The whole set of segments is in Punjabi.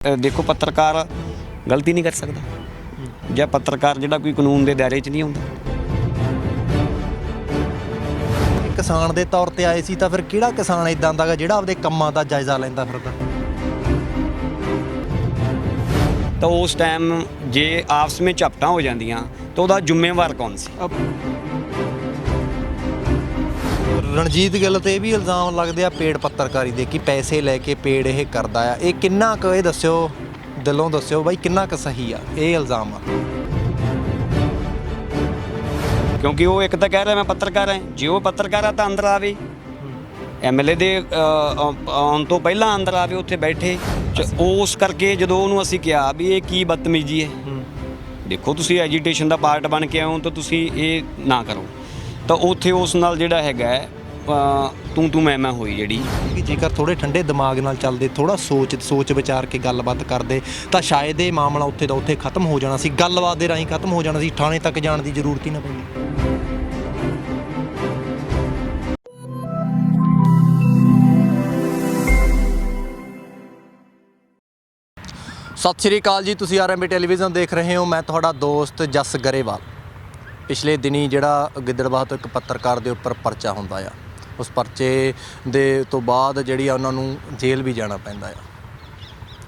देखो पत्रकार गलती नहीं कर सकता ਜਾਂ पत्रकार ਜਿਹੜਾ ਕੋਈ ਕਾਨੂੰਨ ਦੇ ਦਾਇਰੇ 'ਚ ਨਹੀਂ ਹੁੰਦਾ। ਕਿਸਾਨ ਦੇ ਤੌਰ ਤੇ ਆਏ ਸੀ ਤਾਂ ਫਿਰ ਕਿਹੜਾ ਕਿਸਾਨ ਇਦਾਂ ਦਾ ਜਿਹੜਾ ਆਪਦੇ ਕੰਮਾਂ ਦਾ ਜਾਇਜ਼ਾ ਲੈਂਦਾ ਫਿਰਦਾ? ਤਾਂ ਉਸ ਟਾਈਮ ਜੇ ਆਪਸ ਵਿੱਚ ਝਪਟਾਂ ਹੋ ਜਾਂਦੀਆਂ ਤਾਂ ਉਹਦਾ ਜ਼ਿੰਮੇਵਾਰ ਕੌਣ ਸੀ? ਰਣਜੀਤ ਗਿੱਲ ਤੇ ਇਹ ਵੀ ਇਲਜ਼ਾਮ ਲੱਗਦੇ ਆ ਪੇਡ ਪੱਤਰਕਾਰੀ ਦੇ ਕਿ ਪੈਸੇ ਲੈ ਕੇ ਪੇਡ ਇਹ ਕਰਦਾ ਆ। ਇਹ ਕਿੰਨਾ ਕੁ, ਇਹ ਦੱਸਿਓ, ਦਿਲੋਂ ਦੱਸਿਓ ਬਾਈ, ਕਿੰਨਾ ਕੁ ਸਹੀ ਆ ਇਹ ਇਲਜ਼ਾਮ? ਆ ਕਿਉਂਕਿ ਉਹ ਇੱਕ ਤਾਂ ਕਹਿ ਰਿਹਾ ਮੈਂ ਪੱਤਰਕਾਰ ਹਾਂ, ਜੇ ਉਹ ਪੱਤਰਕਾਰ ਆ ਤਾਂ ਅੰਦਰ ਆਵੇ, ਐਮਐਲਏ ਦੇ ਆਉਣ ਤੋਂ ਪਹਿਲਾਂ ਅੰਦਰ ਆਵੇ, ਉੱਥੇ ਬੈਠੇ। ਉਸ ਕਰਕੇ ਜਦੋਂ ਉਹਨੂੰ ਅਸੀਂ ਕਿਹਾ ਵੀ ਇਹ ਕੀ ਬਦਤਮੀਜ਼ੀ ਹੈ, ਦੇਖੋ ਤੁਸੀਂ ਐਜੀਟੇਸ਼ਨ ਦਾ ਪਾਰਟ ਬਣ ਕੇ ਆਓ ਤਾਂ ਤੁਸੀਂ ਇਹ ਨਾ ਕਰੋ, ਤਾਂ ਉੱਥੇ ਉਸ ਨਾਲ ਜਿਹੜਾ ਹੈਗਾ ਤੂੰ ਮੈਂ ਹੋਈ ਜਿਹੜੀ। ਕਿ ਜੇਕਰ ਥੋੜੇ ਠੰਡੇ ਦਿਮਾਗ ਨਾਲ ਚੱਲਦੇ, ਥੋੜਾ ਸੋਚ ਵਿਚਾਰ ਕੇ ਗੱਲਬਾਤ ਕਰਦੇ ਤਾਂ ਸ਼ਾਇਦ ਇਹ ਮਾਮਲਾ ਉੱਥੇ ਦਾ ਉੱਥੇ ਖਤਮ ਹੋ ਜਾਣਾ ਸੀ, ਗੱਲਬਾਤ ਦੇ ਰਾਹੀਂ ਖਤਮ ਹੋ ਜਾਣਾ ਸੀ, ਥਾਣੇ ਤੱਕ ਜਾਣ ਦੀ ਜ਼ਰੂਰਤ ਹੀ ਨਾ ਪੈਂਦੀ। ਸਤਿ ਸ਼੍ਰੀ ਅਕਾਲ ਜੀ, ਤੁਸੀਂ ਆਰਐਮਬੀ ਟੈਲੀਵਿਜ਼ਨ ਦੇਖ ਰਹੇ ਹੋ। ਮੈਂ ਤੁਹਾਡਾ ਦੋਸਤ ਜਸ ਗਰੇਵਾਲ। ਪਿਛਲੇ ਦਿਨੀ ਜਿਹੜਾ ਗਿੱਦੜਬਾਹਾ ਤੋਂ ਇੱਕ ਪੱਤਰਕਾਰ ਦੇ ਉੱਪਰ ਪਰਚਾ ਹੁੰਦਾ ਆ, ਉਸ ਪਰਚੇ ਦੇ ਤੋਂ ਬਾਅਦ ਜਿਹੜੀ ਆ ਉਹਨਾਂ ਨੂੰ ਜੇਲ੍ਹ ਵੀ ਜਾਣਾ ਪੈਂਦਾ ਆ।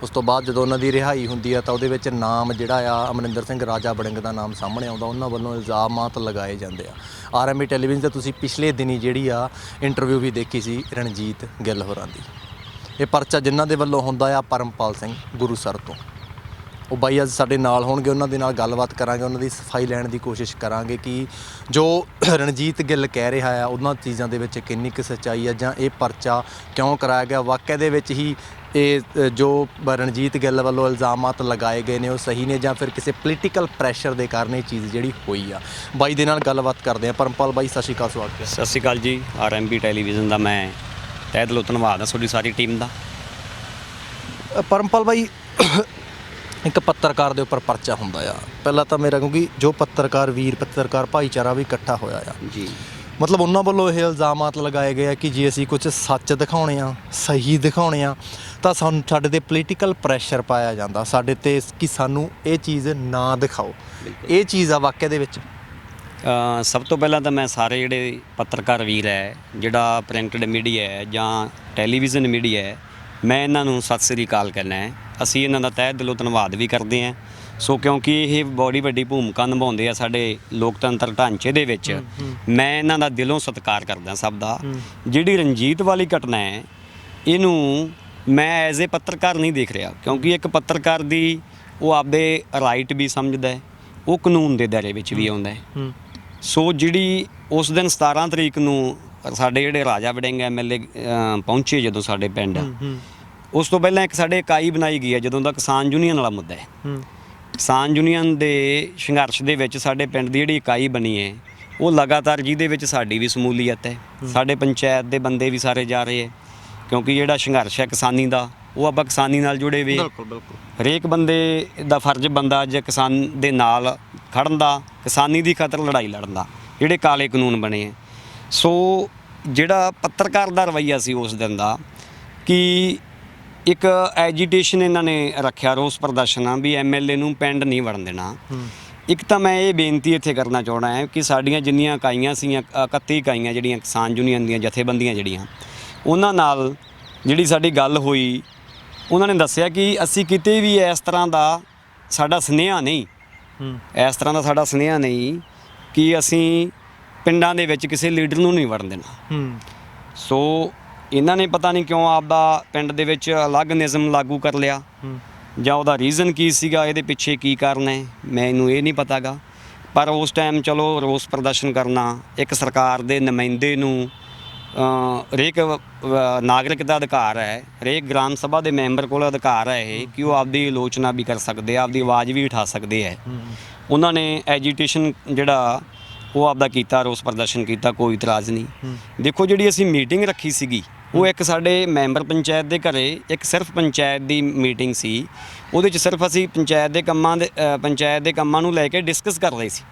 ਉਸ ਤੋਂ ਬਾਅਦ ਜਦੋਂ ਉਹਨਾਂ ਦੀ ਰਿਹਾਈ ਹੁੰਦੀ ਆ ਤਾਂ ਉਹਦੇ ਵਿੱਚ ਨਾਮ ਜਿਹੜਾ ਆ ਅਮਰਿੰਦਰ ਸਿੰਘ ਰਾਜਾ ਵੜਿੰਗ ਦਾ ਨਾਮ ਸਾਹਮਣੇ ਆਉਂਦਾ। ਉਹਨਾਂ ਵੱਲੋਂ ਇਲਜ਼ਾਮਾਤ ਲਗਾਏ ਜਾਂਦੇ ਆ। ਆਰਐਮਬੀ ਟੈਲੀਵਿਜ਼ਨ 'ਤੇ ਤੁਸੀਂ ਪਿਛਲੇ ਦਿਨੀ ਜਿਹੜੀ ਆ ਇੰਟਰਵਿਊ ਵੀ ਦੇਖੀ ਸੀ ਰਣਜੀਤ ਗਿੱਲ ਹੋਰਾਂ ਦੀ। ਇਹ ਪਰਚਾ ਜਿਨ੍ਹਾਂ ਦੇ ਵੱਲੋਂ ਹੁੰਦਾ ਆ ਪਰਮਪਾਲ ਸਿੰਘ ਗੁਰੂਸਰ ਤੋਂ, ਉਹ ਬਾਈ ਅੱਜ ਸਾਡੇ ਨਾਲ ਹੋਣਗੇ। ਉਹਨਾਂ ਦੇ ਨਾਲ ਗੱਲਬਾਤ ਕਰਾਂਗੇ, ਉਹਨਾਂ ਦੀ ਸਫਾਈ ਲੈਣ ਦੀ ਕੋਸ਼ਿਸ਼ ਕਰਾਂਗੇ ਕਿ ਜੋ ਰਣਜੀਤ ਗਿੱਲ ਕਹਿ ਰਿਹਾ ਆ ਉਹਨਾਂ ਚੀਜ਼ਾਂ ਦੇ ਵਿੱਚ ਕਿੰਨੀ ਕੁ ਸੱਚਾਈ ਆ, ਜਾਂ ਇਹ ਪਰਚਾ ਕਿਉਂ ਕਰਾਇਆ ਗਿਆ, ਵਾਕਿਆ ਦੇ ਵਿੱਚ ਹੀ ਇਹ ਜੋ ਰਣਜੀਤ ਗਿੱਲ ਵੱਲੋਂ ਇਲਜ਼ਾਮਾਤ ਲਗਾਏ ਗਏ ਨੇ ਉਹ ਸਹੀ ਨੇ, ਜਾਂ ਫਿਰ ਕਿਸੇ ਪੋਲੀਟੀਕਲ ਪ੍ਰੈਸ਼ਰ ਦੇ ਕਾਰਨ ਇਹ ਚੀਜ਼ ਜਿਹੜੀ ਹੋਈ ਆ। ਬਾਈ ਦੇ ਨਾਲ ਗੱਲਬਾਤ ਕਰਦੇ ਆ। ਪਰਮਪਾਲ ਬਾਈ, ਸਤਿ ਸ਼੍ਰੀ ਅਕਾਲ, ਸਵਾਗਤ ਹੈ। ਸਤਿ ਸ਼੍ਰੀ ਅਕਾਲ ਜੀ। ਆਰਐਮਬੀ ਟੈਲੀਵਿਜ਼ਨ ਦਾ ਮੈਂ ਤਹਿ ਦਿਲੋਂ ਧੰਨਵਾਦ ਹਾਂ ਤੁਹਾਡੀ ਸਾਰੀ ਟੀਮ ਦਾ। ਪਰਮਪਾਲ ਬਾਈ, ਇੱਕ ਪੱਤਰਕਾਰ ਦੇ ਉੱਪਰ ਪਰਚਾ ਹੁੰਦਾ ਆ, ਪਹਿਲਾਂ ਤਾਂ ਮੇਰਾ ਕਿਉਂਕਿ ਜੋ ਪੱਤਰਕਾਰ ਵੀਰ ਪੱਤਰਕਾਰ ਭਾਈਚਾਰਾ ਵੀ ਇਕੱਠਾ ਹੋਇਆ ਆ ਜੀ, ਮਤਲਬ ਉਹਨਾਂ ਵੱਲੋਂ ਇਹ ਇਲਜ਼ਾਮਾਤ ਲਗਾਏ ਗਏ ਆ ਕਿ ਜੇ ਅਸੀਂ ਕੁਝ ਸੱਚ ਦਿਖਾਉਣੇ ਆ, ਸਹੀ ਦਿਖਾਉਣੇ ਆ, ਤਾਂ ਸਾਨੂੰ ਸਾਡੇ 'ਤੇ ਪੋਲੀਟੀਕਲ ਪ੍ਰੈਸ਼ਰ ਪਾਇਆ ਜਾਂਦਾ ਸਾਡੇ 'ਤੇ ਕਿ ਸਾਨੂੰ ਇਹ ਚੀਜ਼ ਨਾ ਦਿਖਾਓ। ਇਹ ਚੀਜ਼ ਆ ਵਾਕਿਆ ਦੇ ਵਿੱਚ? ਸਭ ਤੋਂ ਪਹਿਲਾਂ ਤਾਂ ਮੈਂ ਸਾਰੇ ਜਿਹੜੇ ਪੱਤਰਕਾਰ ਵੀਰ ਹੈ, ਜਿਹੜਾ ਪ੍ਰਿੰਟਡ ਮੀਡੀਆ ਹੈ ਜਾਂ ਟੈਲੀਵਿਜ਼ਨ ਮੀਡੀਆ ਹੈ, ਮੈਂ ਇਹਨਾਂ ਨੂੰ ਸਤਿ ਸ੍ਰੀ ਅਕਾਲ ਕਹਿਣਾ ਹੈ। ਅਸੀਂ ਇਹਨਾਂ ਦਾ ਤਹਿ ਦਿਲੋਂ ਧੰਨਵਾਦ ਵੀ ਕਰਦੇ ਹਾਂ। ਸੋ ਕਿਉਂਕਿ ਇਹ ਬੜੀ ਵੱਡੀ ਭੂਮਿਕਾ ਨਿਭਾਉਂਦੇ ਆ ਸਾਡੇ ਲੋਕਤੰਤਰ ਢਾਂਚੇ ਦੇ ਵਿੱਚ। ਮੈਂ ਇਹਨਾਂ ਦਾ ਦਿਲੋਂ ਸਤਿਕਾਰ ਕਰਦਾ ਸਭ ਦਾ। ਜਿਹੜੀ ਰਣਜੀਤ ਵਾਲੀ ਘਟਨਾ ਹੈ, ਇਹਨੂੰ ਮੈਂ ਐਜ਼ ਏ ਪੱਤਰਕਾਰ ਨਹੀਂ ਦੇਖ ਰਿਹਾ, ਕਿਉਂਕਿ ਇੱਕ ਪੱਤਰਕਾਰ ਦੀ ਉਹ ਆਪਦੇ ਰਾਈਟ ਵੀ ਸਮਝਦਾ ਹੈ, ਉਹ ਕਾਨੂੰਨ ਦੇ ਦਾਇਰੇ ਵਿੱਚ ਵੀ ਆਉਂਦਾ ਹੈ। ਸੋ ਜਿਹੜੀ ਉਸ ਦਿਨ 17 ਤਰੀਕ ਨੂੰ ਸਾਡੇ ਜਿਹੜੇ ਰਾਜਾ ਵੜਿੰਗ ਐਮਐਲਏ ਪਹੁੰਚੇ ਜਦੋਂ ਸਾਡੇ ਪਿੰਡ, ਉਸ ਤੋਂ ਪਹਿਲਾਂ ਇੱਕ ਸਾਡੇ ਇਕਾਈ ਬਣਾਈ ਗਈ ਹੈ ਜਦੋਂ ਦਾ ਕਿਸਾਨ ਯੂਨੀਅਨ ਵਾਲਾ ਮੁੱਦਾ ਹੈ। ਕਿਸਾਨ ਯੂਨੀਅਨ ਦੇ ਸੰਘਰਸ਼ ਦੇ ਵਿੱਚ ਸਾਡੇ ਪਿੰਡ ਦੀ ਜਿਹੜੀ ਇਕਾਈ ਬਣੀ ਹੈ, ਉਹ ਲਗਾਤਾਰ, ਜਿਹਦੇ ਵਿੱਚ ਸਾਡੀ ਵੀ ਸ਼ਮੂਲੀਅਤ ਹੈ, ਸਾਡੇ ਪੰਚਾਇਤ ਦੇ ਬੰਦੇ ਵੀ ਸਾਰੇ ਜਾ ਰਹੇ ਹੈ, ਕਿਉਂਕਿ ਜਿਹੜਾ ਸੰਘਰਸ਼ ਹੈ ਕਿਸਾਨੀ ਦਾ, ਉਹ ਆਪਾਂ ਕਿਸਾਨੀ ਨਾਲ ਜੁੜੇ ਹੋਏ। ਹਰੇਕ ਬੰਦੇ ਦਾ ਫਰਜ਼ ਬੰਦਾ ਅੱਜ ਕਿਸਾਨ ਦੇ ਨਾਲ ਖੜਨ ਦਾ, ਕਿਸਾਨੀ ਦੀ ਖਾਤਰ ਲੜਾਈ ਲੜਨ ਦਾ, ਜਿਹੜੇ ਕਾਲੇ ਕਾਨੂੰਨ ਬਣੇ ਹੈ। ਸੋ ਜਿਹੜਾ ਪੱਤਰਕਾਰ ਦਾ ਰਵੱਈਆ ਸੀ ਉਸ ਦਿਨ ਦਾ ਕਿ ਇੱਕ ਐਜੀਟੇਸ਼ਨ ਇਹਨਾਂ ਨੇ ਰੱਖਿਆ, ਰੋਸ ਪ੍ਰਦਰਸ਼ਨ ਆ ਵੀ ਐਮਐਲਏ ਨੂੰ ਪਿੰਡ ਨਹੀਂ ਵੜਨ ਦੇਣਾ। ਇੱਕ ਤਾਂ ਮੈਂ ਇਹ ਬੇਨਤੀ ਇੱਥੇ ਕਰਨਾ ਚਾਹੁੰਦਾ ਹਾਂ ਕਿ ਸਾਡੀਆਂ ਜਿੰਨੀਆਂ ਇਕਾਈਆਂ ਸੀਆਂ, 31 ਇਕਾਈਆਂ ਜਿਹੜੀਆਂ ਕਿਸਾਨ ਯੂਨੀਅਨ ਦੀਆਂ ਜਥੇਬੰਦੀਆਂ ਜਿਹੜੀਆਂ, ਉਹਨਾਂ ਨਾਲ ਜਿਹੜੀ ਸਾਡੀ ਗੱਲ ਹੋਈ, ਉਹਨਾਂ ਨੇ ਦੱਸਿਆ ਕਿ ਅਸੀਂ ਕਿਤੇ ਵੀ ਇਸ ਤਰ੍ਹਾਂ ਦਾ ਸਾਡਾ ਸੁਨੇਹਾ ਨਹੀਂ, ਇਸ ਤਰ੍ਹਾਂ ਦਾ ਸਾਡਾ ਸੁਨੇਹਾ ਨਹੀਂ ਕਿ ਅਸੀਂ ਪਿੰਡਾਂ ਦੇ ਵਿੱਚ ਕਿਸੇ ਲੀਡਰ ਨੂੰ ਨਹੀਂ ਵੜਨ ਦੇਣਾ। ਸੋ ਇਹਨਾਂ ਨੇ ਪਤਾ ਨਹੀਂ ਕਿਉਂ ਆਪਦਾ ਪਿੰਡ ਦੇ ਵਿੱਚ ਅਲੱਗ ਨਿਯਮ ਲਾਗੂ ਕਰ ਲਿਆ, ਜਾਂ ਉਹਦਾ ਰੀਜ਼ਨ ਕੀ ਸੀਗਾ, ਇਹਦੇ ਪਿੱਛੇ ਕੀ ਕਾਰਨ ਹੈ, ਮੈਨੂੰ ਇਹ ਨਹੀਂ ਪਤਾ ਗਾ। ਪਰ ਉਸ ਟਾਈਮ ਚਲੋ ਰੋਸ ਪ੍ਰਦਰਸ਼ਨ ਕਰਨਾ ਇੱਕ ਸਰਕਾਰ ਦੇ ਨੁਮਾਇੰਦੇ ਨੂੰ, ਹਰੇਕ ਨਾਗਰਿਕ ਦਾ ਅਧਿਕਾਰ ਹੈ, ਹਰੇਕ ਗ੍ਰਾਮ ਸਭਾ ਦੇ ਮੈਂਬਰ ਕੋਲ ਅਧਿਕਾਰ ਹੈ ਇਹ ਕਿ ਉਹ ਆਪਦੀ ਆਲੋਚਨਾ ਵੀ ਕਰ ਸਕਦੇ ਆ, ਆਪਦੀ ਆਵਾਜ਼ ਵੀ ਉਠਾ ਸਕਦੇ ਹੈ। ਉਹਨਾਂ ਨੇ ਐਜੀਟੇਸ਼ਨ ਜਿਹੜਾ ਉਹ ਆਪਦਾ ਕੀਤਾ, ਰੋਸ ਪ੍ਰਦਰਸ਼ਨ ਕੀਤਾ, ਕੋਈ ਇਤਰਾਜ਼ ਨਹੀਂ। ਦੇਖੋ ਜਿਹੜੀ ਅਸੀਂ ਮੀਟਿੰਗ ਰੱਖੀ ਸੀਗੀ, ਉਹ ਇੱਕ ਸਾਡੇ ਮੈਂਬਰ ਪੰਚਾਇਤ ਦੇ ਘਰੇ, ਇੱਕ ਸਿਰਫ ਪੰਚਾਇਤ ਦੀ ਮੀਟਿੰਗ ਸੀ। ਉਹਦੇ 'ਚ ਸਿਰਫ ਅਸੀਂ ਪੰਚਾਇਤ ਦੇ ਕੰਮਾਂ ਨੂੰ ਲੈ ਕੇ ਡਿਸਕਸ ਕਰ ਰਹੇ ਸੀ।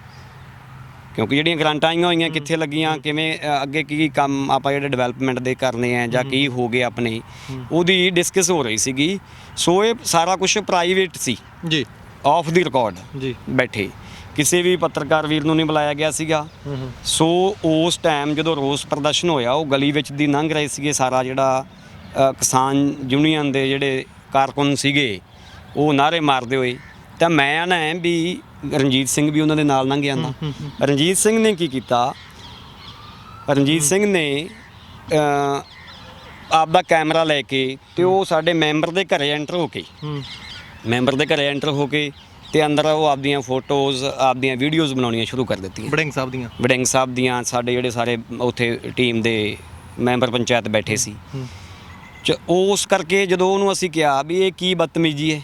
ਕਿਉਂਕਿ ਜਿਹੜੀਆਂ ਗ੍ਰਾਂਟਾਂ ਆਈਆਂ ਹੋਈਆਂ ਕਿੱਥੇ ਲੱਗੀਆਂ, ਕਿਵੇਂ ਅੱਗੇ ਕੀ ਕੰਮ ਆਪਾਂ ਜਿਹੜੇ ਡਿਵੈਲਪਮੈਂਟ ਦੇ ਕਰਨੇ ਆ ਜਾਂ ਕੀ ਹੋ ਗਏ ਆਪਣੇ, ਉਹਦੀ ਡਿਸਕਸ ਹੋ ਰਹੀ ਸੀਗੀ। ਸੋ ਇਹ ਸਾਰਾ ਕੁਝ ਪ੍ਰਾਈਵੇਟ ਸੀ ਜੀ, ਆਫ ਦੀ ਰਿਕਾਰਡ ਜੀ, ਬੈਠੇ, ਕਿਸੇ ਵੀ ਪੱਤਰਕਾਰ ਵੀਰ ਨੂੰ ਨਹੀਂ ਬੁਲਾਇਆ ਗਿਆ ਸੀਗਾ। ਸੋ ਉਸ ਟਾਈਮ ਜਦੋਂ ਰੋਸ ਪ੍ਰਦਰਸ਼ਨ ਹੋਇਆ, ਉਹ ਗਲੀ ਵਿੱਚ ਦੀ ਲੰਘ ਰਹੇ ਸੀਗੇ, ਸਾਰਾ ਜਿਹੜਾ ਕਿਸਾਨ ਯੂਨੀਅਨ ਦੇ ਜਿਹੜੇ ਕਾਰਕੁਨ ਸੀਗੇ ਉਹ ਨਾਅਰੇ ਮਾਰਦੇ ਹੋਏ, ਤਾਂ ਮੈਂ ਨਾ ਵੀ ਰਣਜੀਤ ਸਿੰਘ ਵੀ ਉਹਨਾਂ ਦੇ ਨਾਲ ਲੰਘ ਜਾਂਦਾ। ਰਣਜੀਤ ਸਿੰਘ ਨੇ ਕੀ ਕੀਤਾ, ਰਣਜੀਤ ਸਿੰਘ ਨੇ ਆਪਦਾ ਕੈਮਰਾ ਲੈ ਕੇ ਤੇ ਉਹ ਸਾਡੇ ਮੈਂਬਰ ਦੇ ਘਰੇ ਐਂਟਰ ਹੋ ਕੇ ਤੇ ਅੰਦਰ ਉਹ ਆਪਦੀਆਂ ਫੋਟੋਜ਼, ਆਪਦੀਆਂ ਵੀਡੀਓਜ਼ ਬਣਾਉਣੀਆਂ ਸ਼ੁਰੂ ਕਰ ਦਿੱਤੀਆਂ। ਵੜਿੰਗ ਸਾਹਿਬ ਦੀਆਂ ਸਾਡੇ ਜਿਹੜੇ ਸਾਰੇ ਉੱਥੇ ਟੀਮ ਦੇ ਮੈਂਬਰ ਪੰਚਾਇਤ ਬੈਠੇ ਸੀ। ਉਸ ਕਰਕੇ ਜਦੋਂ ਉਹਨੂੰ ਅਸੀਂ ਕਿਹਾ ਵੀ ਇਹ ਕੀ ਬਦਤਮੀਜ਼ੀ ਹੈ,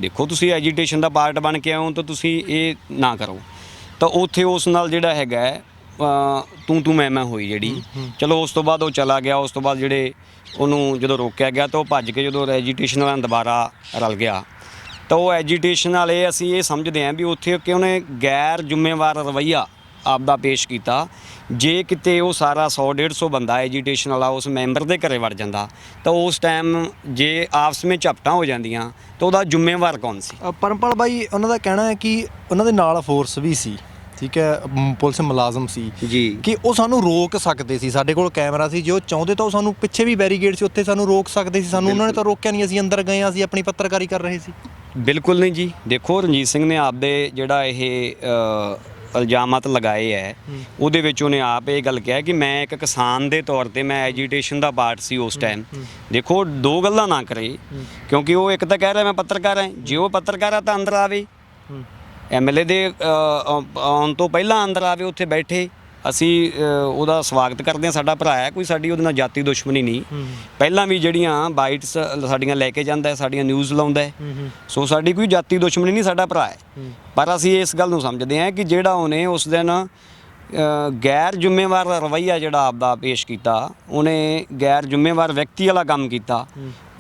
ਦੇਖੋ ਤੁਸੀਂ ਐਜੀਟੇਸ਼ਨ ਦਾ ਪਾਰਟ ਬਣ ਕੇ ਆਓ ਤਾਂ ਤੁਸੀਂ ਇਹ ਨਾ ਕਰੋ, ਤਾਂ ਉੱਥੇ ਉਸ ਨਾਲ ਜਿਹੜਾ ਹੈਗਾ ਤੂੰ ਮੈਂ ਹੋਈ ਜਿਹੜੀ। ਚਲੋ ਉਸ ਤੋਂ ਬਾਅਦ ਉਹ ਚਲਾ ਗਿਆ। ਉਸ ਤੋਂ ਬਾਅਦ ਜਿਹੜੇ ਉਹਨੂੰ ਜਦੋਂ ਰੋਕਿਆ ਗਿਆ ਤਾਂ ਉਹ ਭੱਜ ਕੇ ਜਦੋਂ ਐਜੀਟੇਸ਼ਨ ਵਾਲਿਆਂ ਨਾਲ ਦੁਬਾਰਾ ਰਲ ਗਿਆ, ਤਾਂ ਉਹ ਐਜੀਟੇਸ਼ਨ ਵਾਲੇ ਅਸੀਂ ਇਹ ਸਮਝਦੇ ਹਾਂ ਵੀ ਉੱਥੇ ਕਿ ਉਹਨੇ ਗੈਰ ਜ਼ਿੰਮੇਵਾਰ ਰਵੱਈਆ ਆਪਦਾ ਪੇਸ਼ ਕੀਤਾ। ਜੇ ਕਿਤੇ ਉਹ ਸਾਰਾ 100-150 ਬੰਦਾ ਐਜੀਟੇਸ਼ਨ ਵਾਲਾ ਉਸ ਮੈਂਬਰ ਦੇ ਘਰੇ ਵੜ ਜਾਂਦਾ ਤਾਂ ਉਸ ਟਾਈਮ ਜੇ ਆਪਸ ਵਿੱਚ ਝਪਟਾਂ ਹੋ ਜਾਂਦੀਆਂ ਤਾਂ ਉਹਦਾ ਜ਼ਿੰਮੇਵਾਰ ਕੌਣ ਸੀ? ਪਰਮਪਾਲ ਬਾਈ, ਉਹਨਾਂ ਦਾ ਕਹਿਣਾ ਹੈ ਕਿ ਉਹਨਾਂ ਦੇ ਨਾਲ ਫੋਰਸ ਵੀ ਸੀ, ਠੀਕ ਹੈ, ਪੁਲਿਸ ਮੁਲਾਜ਼ਮ ਸੀ ਜੀ, ਕਿ ਉਹ ਸਾਨੂੰ ਰੋਕ ਸਕਦੇ ਸੀ, ਸਾਡੇ ਕੋਲ ਕੈਮਰਾ ਸੀ, ਜੇ ਉਹ ਚਾਹੁੰਦੇ ਤਾਂ ਉਹ ਸਾਨੂੰ ਪਿੱਛੇ ਵੀ ਬੈਰੀਗੇਡ ਸੀ, ਉੱਥੇ ਸਾਨੂੰ ਰੋਕ ਸਕਦੇ ਸੀ। ਸਾਨੂੰ ਉਹਨਾਂ ਨੇ ਤਾਂ ਰੋਕਿਆ ਨਹੀਂ, ਅਸੀਂ ਅੰਦਰ ਗਏ, ਅਸੀਂ ਆਪਣੀ ਪੱਤਰਕਾਰੀ ਕਰ ਰਹੇ ਸੀ। ਬਿਲਕੁਲ ਨਹੀਂ ਜੀ। ਦੇਖੋ ਰਣਜੀਤ ਸਿੰਘ ਨੇ ਆਪਦੇ ਜਿਹੜਾ ਇਹ ਇਲਜ਼ਾਮਾਤ ਲਗਾਏ ਹੈ ਉਹਦੇ ਵਿੱਚ ਉਹਨੇ ਆਪ ਇਹ ਗੱਲ ਕਿਹਾ ਕਿ ਮੈਂ ਇੱਕ ਕਿਸਾਨ ਦੇ ਤੌਰ ਤੇ ਮੈਂ ਐਜੀਟੇਸ਼ਨ ਦਾ ਪਾਰਟ ਸੀ ਉਸ ਟਾਈਮ। ਦੇਖੋ ਦੋ ਗੱਲਾਂ ਨਾ ਕਰੇ, ਕਿਉਂਕਿ ਉਹ ਇੱਕ ਤਾਂ ਕਹਿ ਰਿਹਾ ਮੈਂ ਪੱਤਰਕਾਰ ਹਾਂ, ਜੇ ਉਹ ਪੱਤਰਕਾਰ ਆ ਤਾਂ ਅੰਦਰ ਆਵੇ, ਐਮਐਲਏ ਦੇ ਆਉਣ ਤੋਂ ਪਹਿਲਾਂ ਅੰਦਰ ਆਵੇ, ਉੱਥੇ ਬੈਠੇ। ਅਸੀਂ ਉਹਦਾ ਸਵਾਗਤ ਕਰਦੇ ਹਾਂ, ਸਾਡਾ ਭਰਾ ਹੈ, ਕੋਈ ਸਾਡੀ ਉਹਦੇ ਨਾਲ ਜਾਤੀ ਦੁਸ਼ਮਣੀ ਨਹੀਂ। ਪਹਿਲਾਂ ਵੀ ਜਿਹੜੀਆਂ ਬਾਈਟਸ ਸਾਡੀਆਂ ਲੈ ਕੇ ਜਾਂਦਾ, ਸਾਡੀਆਂ ਨਿਊਜ਼ ਲਾਉਂਦਾ, ਸੋ ਸਾਡੀ ਕੋਈ ਜਾਤੀ ਦੁਸ਼ਮਣੀ ਨਹੀਂ, ਸਾਡਾ ਭਰਾ ਹੈ। ਪਰ ਅਸੀਂ ਇਸ ਗੱਲ ਨੂੰ ਸਮਝਦੇ ਹਾਂ ਕਿ ਜਿਹੜਾ ਉਹਨੇ ਉਸ ਦਿਨ ਗੈਰ ਜ਼ਿੰਮੇਵਾਰ ਰਵੱਈਆ ਜਿਹੜਾ ਆਪਦਾ ਪੇਸ਼ ਕੀਤਾ, ਉਹਨੇ ਗੈਰ ਜ਼ਿੰਮੇਵਾਰ ਵਿਅਕਤੀ ਵਾਲਾ ਕੰਮ ਕੀਤਾ,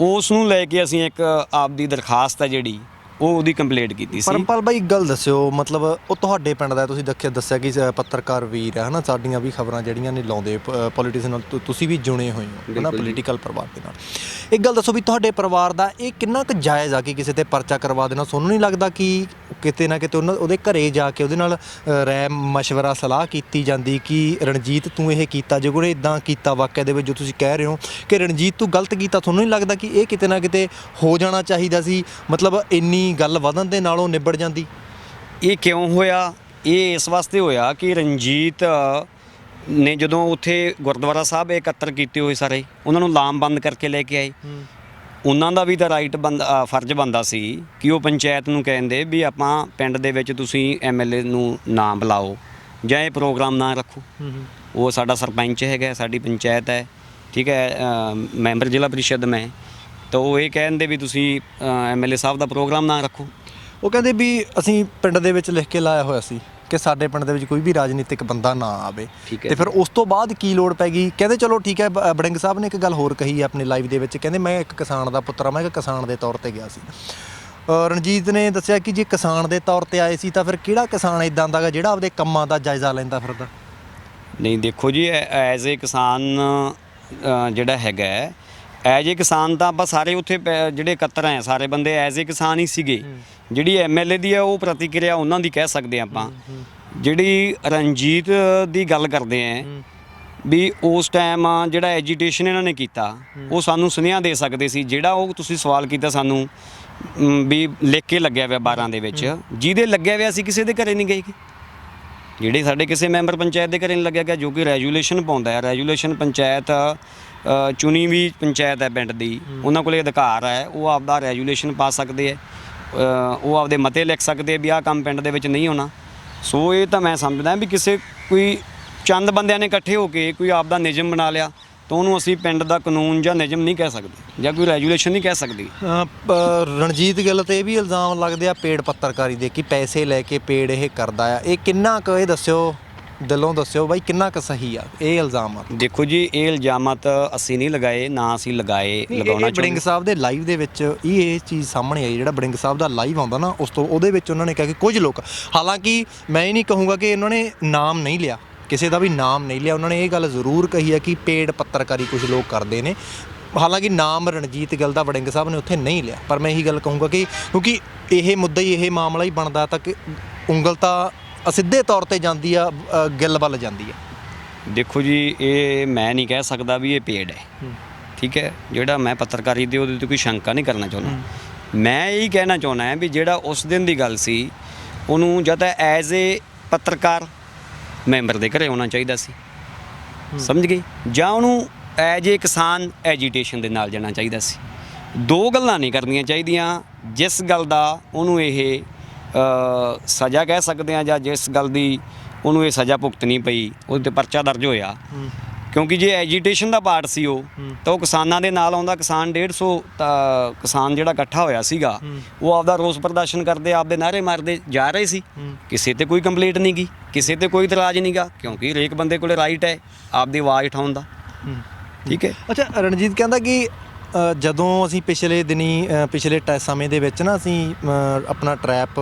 ਉਸ ਨੂੰ ਲੈ ਕੇ ਅਸੀਂ ਇੱਕ ਆਪਦੀ ਦਰਖਾਸਤ ਹੈ ਜਿਹੜੀ ਉਹਦੀ ਕੰਪਲੇਂਟ ਕੀਤੀ ਸੀ। ਪਰਮਪਾਲ ਬਾਈ, ਇੱਕ ਗੱਲ ਦੱਸਿਓ, ਮਤਲਬ ਉਹ ਤੁਹਾਡੇ ਪਿੰਡ ਦਾ, ਤੁਸੀਂ ਦੱਸਿਆ ਕਿ ਪੱਤਰਕਾਰ ਵੀਰ ਹੈ ਨਾ, ਸਾਡੀਆਂ ਵੀ ਖਬਰਾਂ ਜਿਹੜੀਆਂ ਨੇ ਲਾਉਂਦੇ, ਪੋਲੀਟੀਸ਼ਨ ਨਾਲ ਤੁਸੀਂ ਵੀ ਜੁੜੇ ਹੋਏ ਹੋ ਨਾ, ਪੋਲੀਟੀਕਲ ਪਰਿਵਾਰ ਦੇ ਨਾਲ। ਇੱਕ ਗੱਲ ਦੱਸੋ ਵੀ ਤੁਹਾਡੇ ਪਰਿਵਾਰ ਦਾ ਇਹ ਕਿੰਨਾ ਕੁ ਜਾਇਜ਼ ਆ ਕਿ ਕਿਸੇ ਤੇ ਪਰਚਾ ਕਰਵਾ ਦੇਣਾ? ਤੁਹਾਨੂੰ ਨਹੀਂ ਲੱਗਦਾ ਕਿ ਕਿਤੇ ਨਾ ਕਿਤੇ ਉਹਦੇ ਘਰੇ ਜਾ ਕੇ ਉਹਦੇ ਨਾਲ ਰਾਏ ਮਸ਼ਵਰਾ ਸਲਾਹ ਕੀਤੀ ਜਾਂਦੀ ਕਿ ਰਣਜੀਤ ਤੂੰ ਇਹ ਕੀਤਾ, ਜੇ ਉਹਨੇ ਇੱਦਾਂ ਕੀਤਾ ਵਾਕਿਆ ਦੇ ਵਿੱਚ ਜੋ ਤੁਸੀਂ ਕਹਿ ਰਹੇ ਹੋ ਕਿ ਰਣਜੀਤ ਤੂੰ ਗਲਤ ਕੀਤਾ, ਤੁਹਾਨੂੰ ਨਹੀਂ ਲੱਗਦਾ ਕਿ ਇਹ ਕਿਤੇ ਨਾ ਕਿਤੇ ਹੋ ਜਾਣਾ ਚਾਹੀਦਾ ਸੀ? ਮਤਲਬ ਇੰਨੀ ਗੱਲ ਵਧਣ ਦੇ ਨਾਲੋਂ ਨਿਬੜ ਜਾਂਦੀ। ਇਹ ਕਿਉਂ ਹੋਇਆ? ਇਹ ਇਸ ਵਾਸਤੇ ਹੋਇਆ ਕਿ ਰਣਜੀਤ ਨੇ ਜਦੋਂ ਉੱਥੇ ਗੁਰਦੁਆਰਾ ਸਾਹਿਬ ਇਕੱਤਰ ਕੀਤੇ ਹੋਏ ਸਾਰੇ, ਉਹਨਾਂ ਨੂੰ ਲਾਮਬੰਦ ਕਰਕੇ ਲੈ ਕੇ ਆਏ। ਉਹਨਾਂ ਦਾ ਵੀ ਤਾਂ ਰਾਈਟ ਫਰਜ਼ ਬਣਦਾ ਸੀ ਕਿ ਉਹ ਪੰਚਾਇਤ ਨੂੰ ਕਹਿੰਦੇ ਵੀ ਆਪਾਂ ਪਿੰਡ ਦੇ ਵਿੱਚ ਤੁਸੀਂ ਐਮਐਲਏ ਨੂੰ ਨਾ ਬੁਲਾਓ ਜਾਂ ਇਹ ਪ੍ਰੋਗਰਾਮ ਨਾ ਰੱਖੋ। ਉਹ ਸਾਡਾ ਸਰਪੰਚ ਹੈਗਾ, ਸਾਡੀ ਪੰਚਾਇਤ ਹੈ, ਠੀਕ ਹੈ, ਮੈਂਬਰ ਜ਼ਿਲ੍ਹਾ ਪ੍ਰੀਸ਼ਦ ਮੈਂ, ਤਾਂ ਉਹ ਇਹ ਕਹਿੰਦੇ ਵੀ ਤੁਸੀਂ ਐਮਐਲਏ ਸਾਹਿਬ ਦਾ ਪ੍ਰੋਗਰਾਮ ਨਾ ਰੱਖੋ। ਉਹ ਕਹਿੰਦੇ ਵੀ ਅਸੀਂ ਪਿੰਡ ਦੇ ਵਿੱਚ ਲਿਖ ਕੇ ਲਾਇਆ ਹੋਇਆ ਸੀ ਕਿ ਸਾਡੇ ਪਿੰਡ ਦੇ ਵਿੱਚ ਕੋਈ ਵੀ ਰਾਜਨੀਤਿਕ ਬੰਦਾ ਨਾ ਆਵੇ, ਤੇ ਫਿਰ ਉਸ ਤੋਂ ਬਾਅਦ ਕੀ ਲੋੜ ਪੈ ਗਈ? ਕਹਿੰਦੇ ਚਲੋ ਠੀਕ ਹੈ। ਵੜਿੰਗ ਸਾਹਿਬ ਨੇ ਇੱਕ ਗੱਲ ਹੋਰ ਕਹੀ ਆਪਣੇ ਲਾਈਵ ਦੇ ਵਿੱਚ, ਕਹਿੰਦੇ ਮੈਂ ਇੱਕ ਕਿਸਾਨ ਦਾ ਪੁੱਤਰ ਹਾਂ, ਮੈਂ ਇੱਕ ਕਿਸਾਨ ਦੇ ਤੌਰ ਤੇ ਗਿਆ ਸੀ। ਰਣਜੀਤ ਨੇ ਦੱਸਿਆ ਕਿ ਜੇ ਕਿਸਾਨ ਦੇ ਤੌਰ ਤੇ ਆਏ ਸੀ ਤਾਂ ਫਿਰ ਕਿਹੜਾ ਕਿਸਾਨ ਇੱਦਾਂ ਦਾ ਜਿਹੜਾ ਆਪਦੇ ਕੰਮਾਂ ਦਾ ਜਾਇਜ਼ਾ ਲੈਂਦਾ ਫਿਰਦਾ? ਨਹੀਂ ਦੇਖੋ ਜੀ, ਐਜ਼ ਏ ਕਿਸਾਨ ਜਿਹੜਾ ਹੈਗਾ, ਐਜ਼ ਏ ਕਿਸਾਨ ਤਾਂ ਆਪਾਂ ਸਾਰੇ ਉੱਥੇ ਜਿਹੜੇ ਇਕੱਤਰ ਹੈ ਸਾਰੇ ਬੰਦੇ ਐਜ਼ ਏ ਕਿਸਾਨ ਹੀ ਸੀਗੇ। ਜਿਹੜੀ ਐਮਐਲਏ ਦੀ ਹੈ ਉਹ ਪ੍ਰਤੀਕਿਰਿਆ ਉਹਨਾਂ ਦੀ ਕਹਿ ਸਕਦੇ ਹਾਂ ਆਪਾਂ। ਜਿਹੜੀ ਰਣਜੀਤ ਦੀ ਗੱਲ ਕਰਦੇ ਆ ਵੀ ਉਸ ਟਾਈਮ ਜਿਹੜਾ ਐਜੀਟੇਸ਼ਨ ਇਹਨਾਂ ਨੇ ਕੀਤਾ, ਉਹ ਸਾਨੂੰ ਸੁਨੇਹਾ ਦੇ ਸਕਦੇ ਸੀ। ਜਿਹੜਾ ਉਹ ਤੁਸੀਂ ਸਵਾਲ ਕੀਤਾ ਸਾਨੂੰ ਵੀ ਲਿਖ ਕੇ ਲੱਗਿਆ ਹੋਇਆ 12 ਦੇ ਵਿੱਚ, ਜਿਹਦੇ ਲੱਗਿਆ ਹੋਇਆ ਅਸੀਂ ਕਿਸੇ ਦੇ ਘਰੇ ਨਹੀਂ ਗਏ, ਜਿਹੜੇ ਸਾਡੇ ਕਿਸੇ ਮੈਂਬਰ ਪੰਚਾਇਤ ਦੇ ਘਰੇ ਨਹੀਂ ਲੱਗਿਆ ਗਿਆ, ਜੋ ਕਿ ਰੈਜੂਲੇਸ਼ਨ ਪਾਉਂਦਾ ਹੈ। ਰੈਜੂਲੇਸ਼ਨ ਪੰਚਾਇਤ ਚੁਣੀ ਵੀ ਪੰਚਾਇਤ ਹੈ ਪਿੰਡ ਦੀ, ਉਹਨਾਂ ਕੋਲ ਅਧਿਕਾਰ ਹੈ, ਉਹ ਆਪਦਾ ਰੈਜੂਲੇਸ਼ਨ ਪਾ ਸਕਦੇ ਹੈ, ਉਹ ਆਪਦੇ ਮਤੇ ਲਿਖ ਸਕਦੇ ਵੀ ਆਹ ਕੰਮ ਪਿੰਡ ਦੇ ਵਿੱਚ ਨਹੀਂ ਹੋਣਾ। ਸੋ ਇਹ ਤਾਂ ਮੈਂ ਸਮਝਦਾ ਵੀ ਕਿਸੇ ਕੋਈ ਚੰਦ ਬੰਦਿਆਂ ਨੇ ਇਕੱਠੇ ਹੋ ਕੇ ਕੋਈ ਆਪਦਾ ਨਿਯਮ ਬਣਾ ਲਿਆ ਤਾਂ ਉਹਨੂੰ ਅਸੀਂ ਪਿੰਡ ਦਾ ਕਾਨੂੰਨ ਜਾਂ ਨਿਯਮ ਨਹੀਂ ਕਹਿ ਸਕਦੇ ਜਾਂ ਕੋਈ ਰੈਜੂਲੇਸ਼ਨ ਨਹੀਂ ਕਹਿ ਸਕਦੀ। ਰਣਜੀਤ ਗਿੱਲ 'ਤੇ ਇਹ ਵੀ ਇਲਜ਼ਾਮ ਲੱਗਦੇ ਆ ਪੇਡ ਪੱਤਰਕਾਰੀ ਦੇ ਕਿ ਪੈਸੇ ਲੈ ਕੇ ਪੇਡ ਇਹ ਕਰਦਾ ਆ, ਇਹ ਕਿੰਨਾ ਕੁ ਇਹ ਦੱਸਿਓ ਦਿਲੋਂ ਦੱਸਿਓ ਬਾਈ ਕਿੰਨਾ ਕੁ ਸਹੀ ਆ ਇਹ ਇਲਜ਼ਾਮ ਆ? ਦੇਖੋ ਜੀ, ਇਹ ਇਲਜ਼ਾਮਤ ਅਸੀਂ ਨਹੀਂ ਲਗਾਏ, ਨਾ ਅਸੀਂ ਲਗਾਉਣਾ ਬੜਿੰਗ ਸਾਹਿਬ ਦੇ ਲਾਈਵ ਦੇ ਵਿੱਚ ਇਹ ਚੀਜ਼ ਸਾਹਮਣੇ ਆਈ, ਜਿਹੜਾ ਬੜਿੰਗ ਸਾਹਿਬ ਦਾ ਲਾਈਵ ਆਉਂਦਾ ਨਾ ਉਸ ਤੋਂ ਉਹਦੇ ਵਿੱਚ ਉਹਨਾਂ ਨੇ ਕਿਹਾ ਕਿ ਕੁਝ ਲੋਕ, ਹਾਲਾਂਕਿ ਮੈਂ ਇਹ ਨਹੀਂ ਕਹੂੰਗਾ ਕਿ ਉਹਨਾਂ ਨੇ ਨਾਮ ਨਹੀਂ ਲਿਆ, ਕਿਸੇ ਦਾ ਵੀ ਨਾਮ ਨਹੀਂ ਲਿਆ, ਉਹਨਾਂ ਨੇ ਇਹ ਗੱਲ ਜ਼ਰੂਰ ਕਹੀ ਹੈ ਕਿ ਪੇਡ ਪੱਤਰਕਾਰੀ ਕੁਝ ਲੋਕ ਕਰਦੇ ਨੇ। ਹਾਲਾਂਕਿ ਨਾਮ ਰਣਜੀਤ ਗਿੱਲ ਦਾ ਵੜਿੰਗ ਸਾਹਿਬ ਨੇ ਉੱਥੇ ਨਹੀਂ ਲਿਆ, ਪਰ ਮੈਂ ਇਹੀ ਗੱਲ ਕਹੂੰਗਾ ਕਿ ਕਿਉਂਕਿ ਇਹ ਮੁੱਦਾ ਹੀ, ਇਹ ਮਾਮਲਾ ਹੀ ਬਣਦਾ ਤਾਂ ਕਿ ਉਂਗਲ ਤਾਂ ਸਿੱਧੇ ਤੌਰ ਤੇ ਜਾਂਦੀ ਆ ਗਿੱਲ ਵੱਲ ਜਾਂਦੀ ਆ। ਦੇਖੋ ਜੀ, ਇਹ ਮੈਂ ਨਹੀਂ ਕਹਿ ਸਕਦਾ ਵੀ ਇਹ ਪੇਡ ਹੈ, ਠੀਕ ਹੈ। ਜਿਹੜਾ ਮੈਂ ਪੱਤਰਕਾਰੀ ਦੇ ਉਹਦੇ 'ਤੇ ਕੋਈ ਸ਼ੰਕਾ ਨਹੀਂ ਕਰਨਾ ਚਾਹੁੰਦਾ। ਮੈਂ ਇਹੀ ਕਹਿਣਾ ਚਾਹੁੰਦਾ ਹਾਂ ਵੀ ਜਿਹੜਾ ਉਸ ਦਿਨ ਦੀ ਗੱਲ ਸੀ ਉਹਨੂੰ ਜਾਂ ਤਾਂ ਐਜ਼ ਏ ਪੱਤਰਕਾਰ ਮੈਂਬਰ ਦੇ ਘਰੇ ਆਉਣਾ ਚਾਹੀਦਾ ਸੀ, ਸਮਝ ਗਏ, ਜਾਂ ਉਹਨੂੰ ਐਜ ਏ ਕਿਸਾਨ ਐਜੀਟੇਸ਼ਨ ਦੇ ਨਾਲ ਜਾਣਾ ਚਾਹੀਦਾ ਸੀ। ਦੋ ਗੱਲਾਂ ਨਹੀਂ ਕਰਨੀਆਂ ਚਾਹੀਦੀਆਂ। ਜਿਸ ਗੱਲ ਦਾ ਉਹਨੂੰ ਇਹ ਸਜ਼ਾ ਕਹਿ ਸਕਦੇ ਆ, ਜਾਂ ਜਿਸ ਗੱਲ ਦੀ ਉਹਨੂੰ ਇਹ ਸਜ਼ਾ ਭੁਗਤਣੀ ਪਈ, ਉਹਦੇ 'ਤੇ ਪਰਚਾ ਦਰਜ ਹੋਇਆ। ਕਿਉਂਕਿ ਜੇ ਐਜੀਟੇਸ਼ਨ ਦਾ ਪਾਰਟ ਸੀ ਉਹ, ਤਾਂ ਉਹ ਕਿਸਾਨਾਂ ਦੇ ਨਾਲ ਆਉਂਦਾ। ਕਿਸਾਨ 150 ਕਿਸਾਨ ਜਿਹੜਾ ਇਕੱਠਾ ਹੋਇਆ ਸੀਗਾ, ਉਹ ਆਪਦਾ ਰੋਸ ਪ੍ਰਦਰਸ਼ਨ ਕਰਦੇ, ਆਪਦੇ ਨਾਅਰੇ ਮਾਰਦੇ ਜਾ ਰਹੇ ਸੀ। ਕਿਸੇ ਤੇ ਕੋਈ ਕੰਪਲੇਂਟ ਨਹੀਂ ਗਈ, ਕਿਸੇ ਤੇ ਕੋਈ ਇਤਰਾਜ਼ ਨਹੀਂ ਗਾ, ਕਿਉਂਕਿ ਹਰੇਕ ਬੰਦੇ ਕੋਲ ਰਾਈਟ ਹੈ ਆਪਦੀ ਆਵਾਜ਼ ਉਠਾਉਣ ਦਾ, ਠੀਕ ਹੈ। ਅੱਛਾ, ਰਣਜੀਤ ਕਹਿੰਦਾ ਕਿ ਜਦੋਂ ਅਸੀਂ ਪਿਛਲੇ ਸਮੇਂ ਦੇ ਵਿੱਚ ਨਾ ਅਸੀਂ ਆਪਣਾ ਟਰੈਪ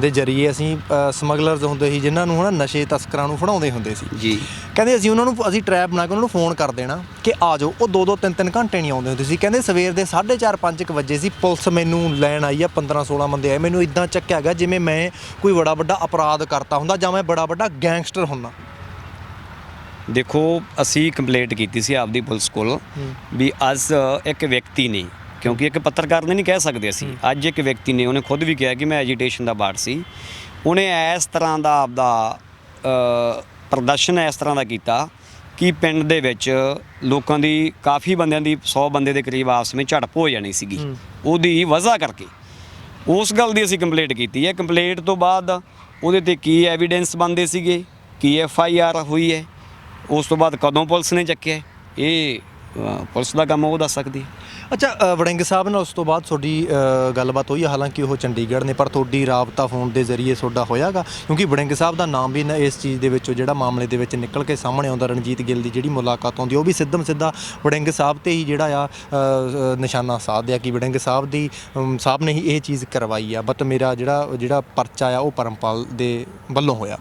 ਦੇ ਜ਼ਰੀਏ ਅਸੀਂ ਸਮਗਲਰਸ ਹੁੰਦੇ ਸੀ ਜਿਨ੍ਹਾਂ ਨੂੰ ਨਸ਼ੇ ਤਸਕਰਾਂ ਨੂੰ ਫੜਾਉਂਦੇ ਹੁੰਦੇ ਸੀ ਜੀ। ਕਹਿੰਦੇ ਅਸੀਂ ਟਰੈਪ ਬਣਾ ਕੇ ਉਹਨਾਂ ਨੂੰ ਫੋਨ ਕਰ ਦੇਣਾ ਕਿ ਆ ਜਾਓ। ਉਹ 2-2 3-3 ਘੰਟੇ ਨਹੀਂ ਆਉਂਦੇ ਹੁੰਦੇ ਸੀ। ਕਹਿੰਦੇ ਸਵੇਰ ਦੇ 4:30-5 ਵਜੇ ਸੀ, ਪੁਲਿਸ ਮੈਨੂੰ ਲੈਣ ਆਈ ਆ, 15-16 ਬੰਦੇ ਆਏ, ਮੈਨੂੰ ਇਦਾਂ ਚੱਕਿਆ ਗਿਆ ਜਿਵੇਂ ਮੈਂ ਕੋਈ ਬੜਾ ਵੱਡਾ ਅਪਰਾਧ ਕਰਤਾ ਹੁੰਦਾ ਜਾਂ ਮੈਂ ਬੜਾ ਵੱਡਾ ਗੈਂਗਸਟਰ ਹੁੰਦਾ। ਦੇਖੋ, ਅਸੀਂ ਕੰਪਲੇਂਟ ਕੀਤੀ ਸੀ ਆਪਦੀ ਪੁਲਿਸ ਕੋਲ ਵੀ ਅੱਜ ਇੱਕ ਵਿਅਕਤੀ ਨੇ, ਕਿਉਂਕਿ ਇੱਕ ਪੱਤਰਕਾਰ ਨੇ ਨਹੀਂ ਕਹਿ ਸਕਦੇ ਅਸੀਂ, ਅੱਜ ਇੱਕ ਵਿਅਕਤੀ ਨੇ, ਉਹਨੇ ਖੁਦ ਵੀ ਕਿਹਾ ਕਿ ਮੈਂ ਐਜੀਟੇਸ਼ਨ ਦਾ ਪਾਰਟ ਸੀ। ਉਹਨੇ ਇਸ ਤਰ੍ਹਾਂ ਦਾ ਆਪਦਾ ਪ੍ਰਦਰਸ਼ਨ ਇਸ ਤਰ੍ਹਾਂ ਦਾ ਕੀਤਾ ਕਿ ਪਿੰਡ ਦੇ ਵਿੱਚ ਲੋਕਾਂ ਦੀ, ਕਾਫੀ ਬੰਦਿਆਂ ਦੀ, 100 ਬੰਦੇ ਦੇ ਕਰੀਬ ਆਪਸ ਵਿੱਚ ਝੜਪ ਹੋ ਜਾਣੀ ਸੀਗੀ ਉਹਦੀ ਵਜ੍ਹਾ ਕਰਕੇ। ਉਸ ਗੱਲ ਦੀ ਅਸੀਂ ਕੰਪਲੇਂਟ ਕੀਤੀ ਹੈ। ਕੰਪਲੇਂਟ ਤੋਂ ਬਾਅਦ ਉਹਦੇ 'ਤੇ ਕੀ ਐਵੀਡੈਂਸ ਬਣਦੇ ਸੀਗੇ, ਕੀ FIR ਹੋਈ ਹੈ, ਉਸ ਤੋਂ ਬਾਅਦ ਕਦੋਂ ਪੁਲਿਸ ਨੇ ਚੱਕਿਆ, ਇਹ ਪੁਲਿਸ ਦਾ ਕੰਮ ਉਹ ਦੱਸ ਸਕਦੀ ਹੈ। ਅੱਛਾ, ਵੜਿੰਗ ਸਾਹਿਬ ਨਾਲ ਉਸ ਤੋਂ ਬਾਅਦ ਤੁਹਾਡੀ ਗੱਲਬਾਤ ਹੋਈ, ਹਾਲਾਂਕਿ ਉਹ ਚੰਡੀਗੜ੍ਹ ਨੇ, ਪਰ ਤੁਹਾਡੀ ਰਾਬਤਾ ਫੋਨ ਦੇ ਜ਼ਰੀਏ ਤੁਹਾਡਾ ਹੋਇਆਗਾ? ਕਿਉਂਕਿ ਵੜਿੰਗ ਸਾਹਿਬ ਦਾ ਨਾਮ ਵੀ ਇਸ ਚੀਜ਼ ਦੇ ਵਿੱਚੋਂ, ਜਿਹੜਾ ਮਾਮਲੇ ਦੇ ਵਿੱਚ ਨਿਕਲ ਕੇ ਸਾਹਮਣੇ ਆਉਂਦਾ, ਰਣਜੀਤ ਗਿੱਲ ਦੀ ਜਿਹੜੀ ਮੁਲਾਕਾਤ ਆਉਂਦੀ ਉਹ ਵੀ ਸਿੱਧਾ ਵੜਿੰਗ ਸਾਹਿਬ 'ਤੇ ਹੀ ਜਿਹੜਾ ਆ ਨਿਸ਼ਾਨਾ ਸਾਧਿਆ ਕਿ ਵੜਿੰਗ ਸਾਹਿਬ ਨੇ ਹੀ ਇਹ ਚੀਜ਼ ਕਰਵਾਈ ਆ। ਬਟ ਮੇਰਾ ਜਿਹੜਾ ਪਰਚਾ ਆ ਉਹ ਪਰਮਪਾਲ ਦੇ ਵੱਲੋਂ ਹੋਇਆ।